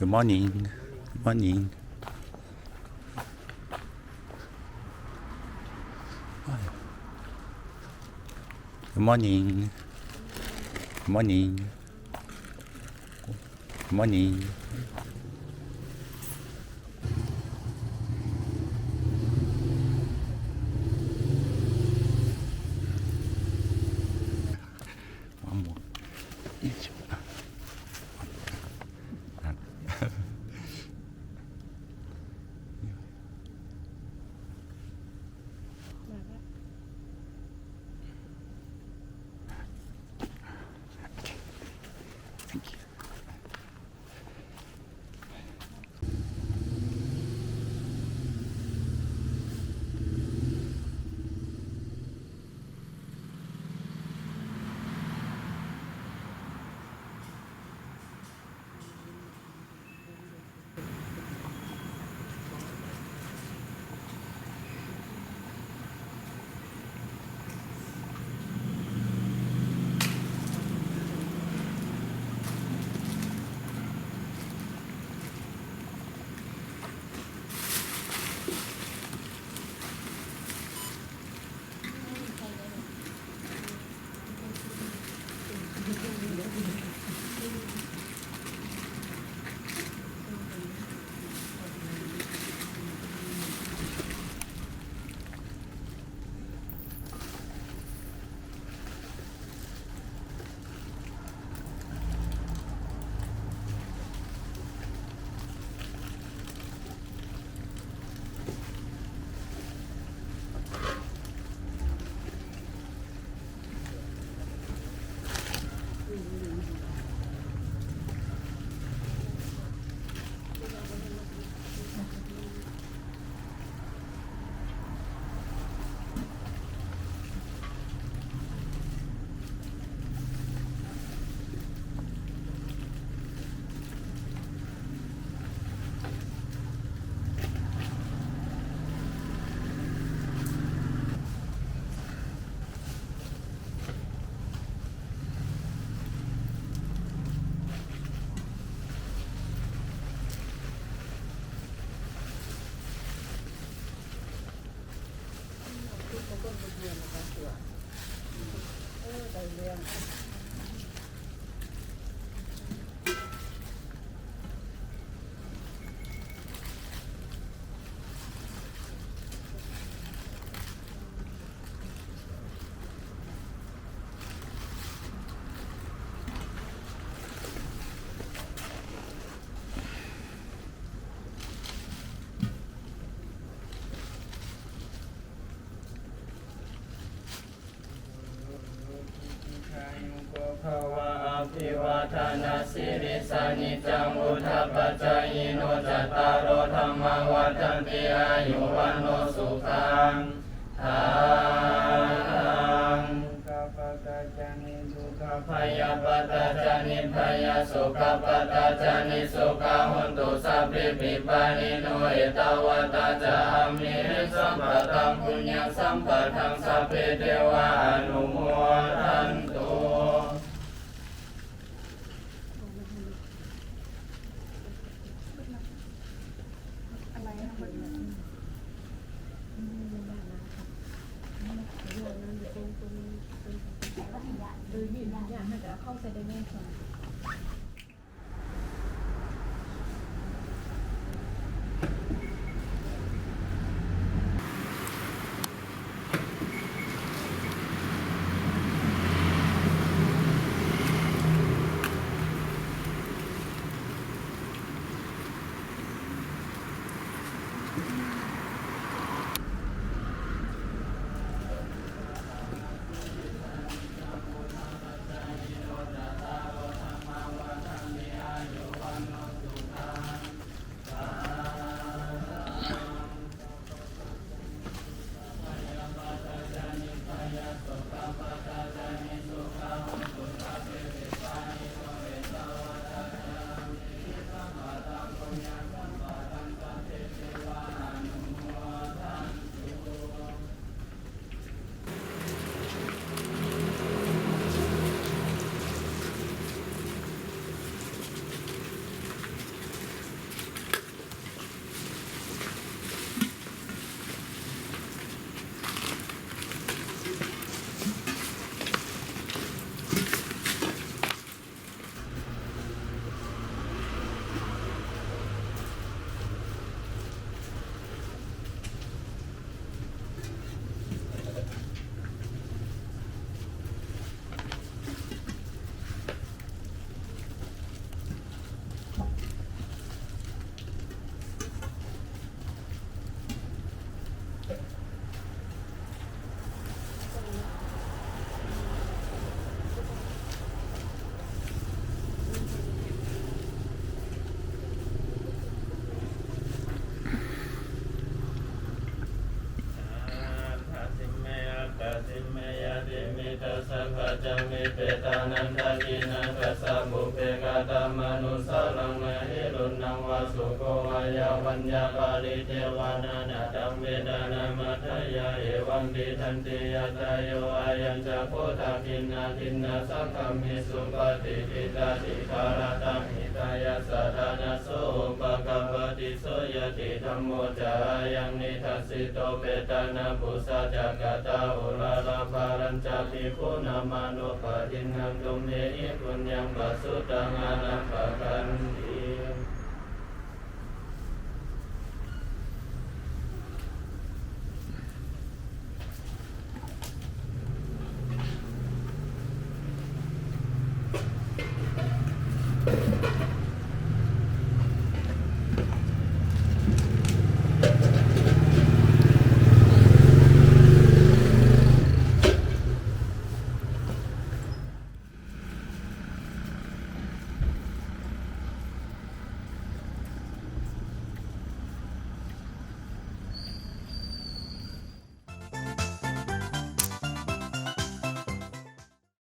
Good morning. Good morning. Good morning. Good morning. Good morning. One more. Thank you.ภวะอภิวาทนาสิริสานิจังวุฒาปัจจายโนจัตตารโอธรรมวัฏันติอายุวันโนสุขังทางกัปปะตาจานิสุขพยาปัตตาจานิพยาสุขปัตตาจานิสุขหุนตุสัพพิปิปานิโนเอตวัตตาจามิสัมปะตังปุญญสัมปะทังสัพเพเทวะอนุโมทันตุเข้าใจได้ง่ายกว่า นันทกินังกัสสะบุพเพกาตมนุสาลังมหิรุนังวาสุโกวายาวัญญาปาลิเทวานานาตังเวดานามัทยาเอวังดิทันติยาตโยอายัญจะโพธาคินาทินนาสังฆมิสุปฏิทิตาติคารตังหิตายาสดานาโสปะกัปปติโสยติธัมโมจายังนิทัสสิโตเปตานาปุสสะจักกตาอุลาลาภารัญจาภิกขุนามานุปะทินังตุมเมหิปุญญังปัสสุตังอนัปปะกันติ